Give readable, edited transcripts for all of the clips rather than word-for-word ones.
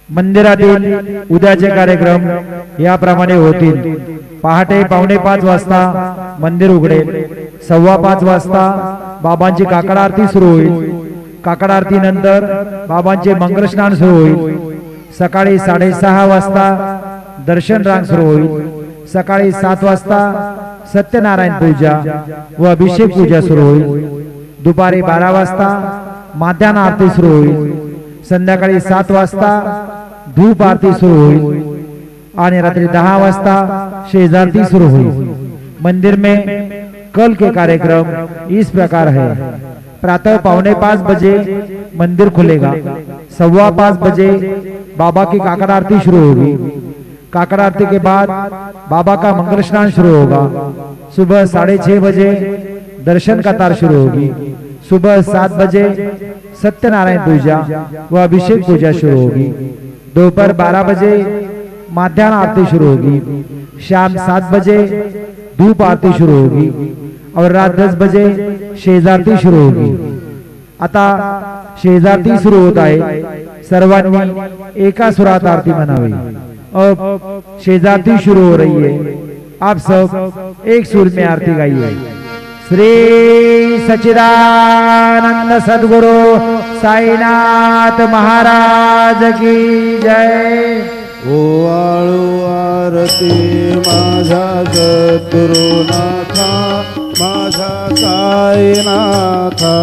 मंदिरातील उद्याचे कार्यक्रम याप्रमाणे होतील। पहाटे 4:45 वाजता मंदिर उघडेल। 5:15 वाजता बाबांची काकड आरती सुरू होईल। काकड आरती नंतर बाबांचे मंगलस्नान सुरू होईल। सकाळी 6:30 वाजता दर्शन रांग सुरू होईल। सकाळी 7 वाजता सत्यनारायण पूजा व अभिषेक पूजा सुरू होईल। दुपारी 12 वाजता माध्यान्ह आरती सुरू होईल। संध्याकाळी 7 वाजता धूप आरती सुरू होईल आणि रात्रि 10 वाजता शेजारती शुरू हुई। मंदिर में कल के कार्यक्रम इस प्रकार है। प्रातः 4:45 बजे मंदिर खुलेगा। 5:15 बजे बाबा की काकड़ आरती शुरू होगी। काकड़ आरती के बाद बाबा का मंगल स्नान शुरू होगा। सुबह 6:30 बजे दर्शन कतार शुरू होगी। सुबह 7 बजे सत्यनारायण पूजा व अभिषेक पूजा शुरू होगी। दोपहर 12 बजे माध्यान्ह आरती शुरू होगी। शाम 7 बजे धूप आरती शुरू होगी और रात 10 बजे शेजारती शुरू होगी। आता शेजारती सुरू होत आहे। सर्वांनी एका सुरात आरती म्हणावी। अब शेजारती शुरू हो रही है। आप सब एक सुर में आरती गाइए। श्री सच्चिदानंद सद्गुरु साईनाथ महाराज की जय। ओवाळू आरती माझा सद्गुरुनाथा, माझा साईनाथा।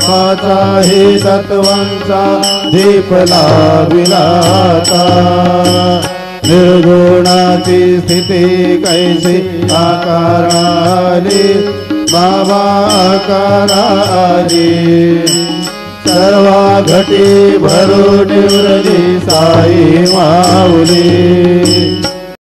माझा हे तत्वांचा दीप लाविलाता। निर्गुणाची स्थिती कैसी आकाराली, बाबा आकाराली। सर्वा घटी भरून निवरली साई माऊली।